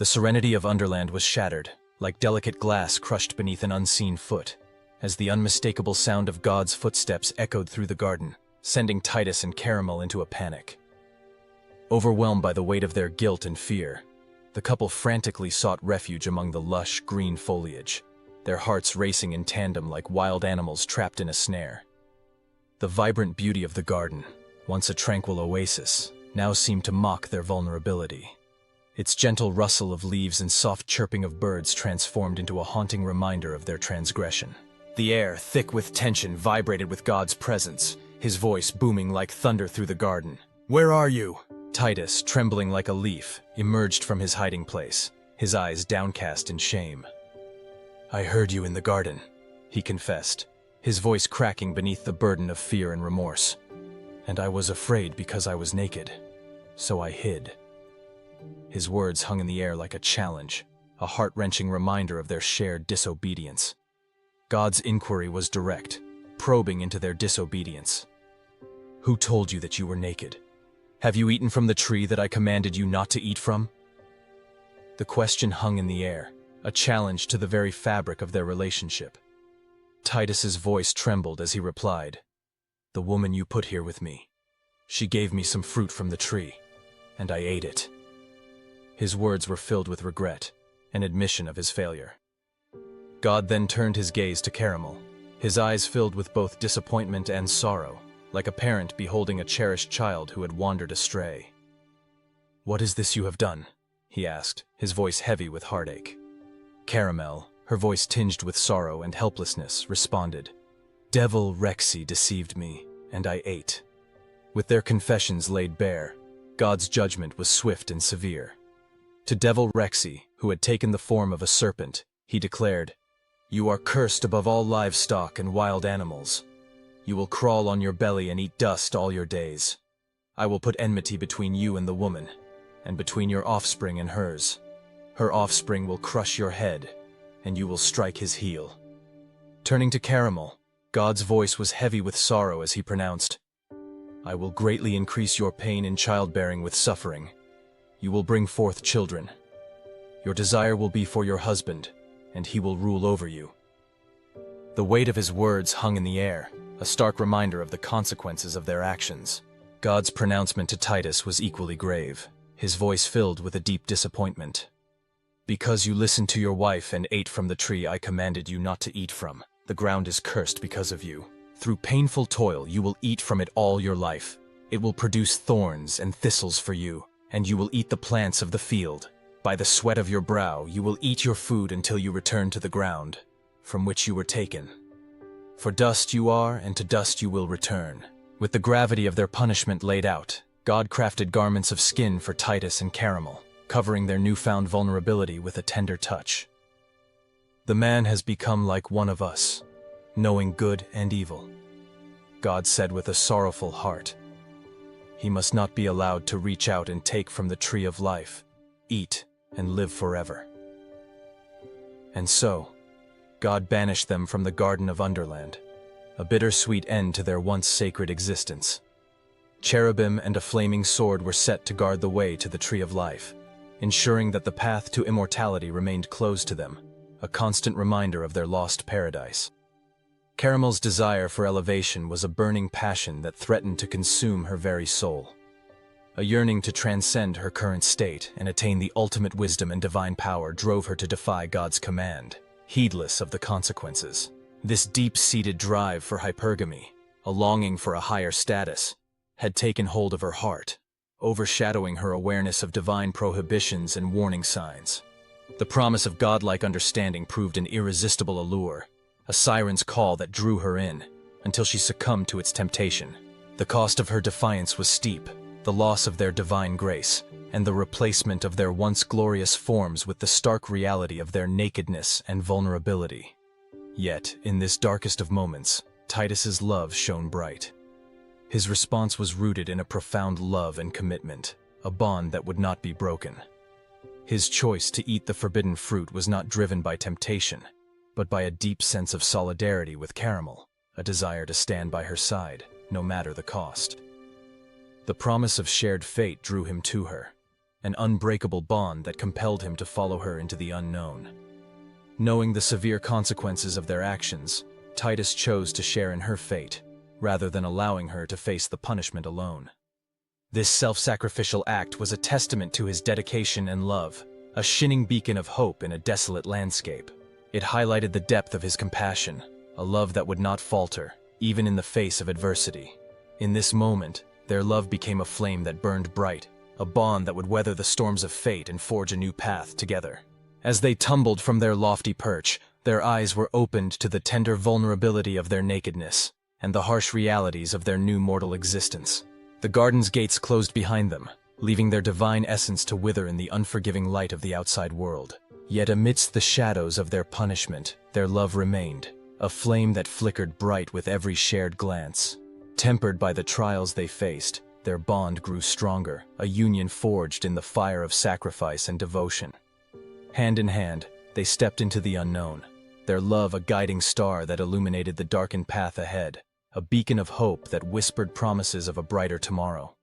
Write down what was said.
The serenity of Underland was shattered, like delicate glass crushed beneath an unseen foot, as the unmistakable sound of God's footsteps echoed through the garden, sending Titus and Caramel into a panic. Overwhelmed by the weight of their guilt and fear, the couple frantically sought refuge among the lush, green foliage, their hearts racing in tandem like wild animals trapped in a snare. The vibrant beauty of the garden, once a tranquil oasis, now seemed to mock their vulnerability. Its gentle rustle of leaves and soft chirping of birds transformed into a haunting reminder of their transgression. The air, thick with tension, vibrated with God's presence, his voice booming like thunder through the garden. "Where are you?" Titus, trembling like a leaf, emerged from his hiding place, his eyes downcast in shame. "I heard you in the garden," he confessed, his voice cracking beneath the burden of fear and remorse. "And I was afraid because I was naked, so I hid." His words hung in the air like a challenge, a heart-wrenching reminder of their shared disobedience. God's inquiry was direct, probing into their disobedience. "Who told you that you were naked? Have you eaten from the tree that I commanded you not to eat from?" The question hung in the air, a challenge to the very fabric of their relationship. Titus's voice trembled as he replied, "The woman you put here with me. She gave me some fruit from the tree, and I ate it." His words were filled with regret, an admission of his failure. God then turned his gaze to Caramel, his eyes filled with both disappointment and sorrow, like a parent beholding a cherished child who had wandered astray. "What is this you have done?" he asked, his voice heavy with heartache. Caramel, her voice tinged with sorrow and helplessness, responded, "Devil Rexy deceived me, and I ate." With their confessions laid bare, God's judgment was swift and severe. To Devil Rexy, who had taken the form of a serpent, he declared, "You are cursed above all livestock and wild animals. You will crawl on your belly and eat dust all your days. I will put enmity between you and the woman, and between your offspring and hers. Her offspring will crush your head, and you will strike his heel." Turning to Caramel, God's voice was heavy with sorrow as he pronounced, "I will greatly increase your pain in childbearing with suffering. You will bring forth children. Your desire will be for your husband, and he will rule over you." The weight of his words hung in the air, a stark reminder of the consequences of their actions. God's pronouncement to Titus was equally grave, his voice filled with a deep disappointment. "Because you listened to your wife and ate from the tree I commanded you not to eat from, the ground is cursed because of you. Through painful toil you will eat from it all your life. It will produce thorns and thistles for you, and you will eat the plants of the field. By the sweat of your brow you will eat your food until you return to the ground, from which you were taken. For dust you are, and to dust you will return." With the gravity of their punishment laid out, God crafted garments of skin for Titus and Caramel, covering their newfound vulnerability with a tender touch. "The man has become like one of us, knowing good and evil," God said with a sorrowful heart. "He must not be allowed to reach out and take from the tree of life, eat, and live forever." And so, God banished them from the Garden of Underland, a bittersweet end to their once sacred existence. Cherubim and a flaming sword were set to guard the way to the Tree of Life, ensuring that the path to immortality remained closed to them, a constant reminder of their lost paradise. Caramel's desire for elevation was a burning passion that threatened to consume her very soul. A yearning to transcend her current state and attain the ultimate wisdom and divine power drove her to defy God's command, heedless of the consequences. This deep-seated drive for hypergamy, a longing for a higher status, had taken hold of her heart, overshadowing her awareness of divine prohibitions and warning signs. The promise of godlike understanding proved an irresistible allure, a siren's call that drew her in, until she succumbed to its temptation. The cost of her defiance was steep, the loss of their divine grace, and the replacement of their once glorious forms with the stark reality of their nakedness and vulnerability. Yet, in this darkest of moments, Titus's love shone bright. His response was rooted in a profound love and commitment, a bond that would not be broken. His choice to eat the forbidden fruit was not driven by temptation, but by a deep sense of solidarity with Caramel, a desire to stand by her side, no matter the cost. The promise of shared fate drew him to her, an unbreakable bond that compelled him to follow her into the unknown. Knowing the severe consequences of their actions, Titus chose to share in her fate, rather than allowing her to face the punishment alone. This self-sacrificial act was a testament to his dedication and love, a shining beacon of hope in a desolate landscape. It highlighted the depth of his compassion, a love that would not falter, even in the face of adversity. In this moment, their love became a flame that burned bright, a bond that would weather the storms of fate and forge a new path together. As they tumbled from their lofty perch, their eyes were opened to the tender vulnerability of their nakedness and the harsh realities of their new mortal existence. The garden's gates closed behind them, leaving their divine essence to wither in the unforgiving light of the outside world. Yet amidst the shadows of their punishment, their love remained, a flame that flickered bright with every shared glance. Tempered by the trials they faced, their bond grew stronger, a union forged in the fire of sacrifice and devotion. Hand in hand, they stepped into the unknown, their love a guiding star that illuminated the darkened path ahead, a beacon of hope that whispered promises of a brighter tomorrow.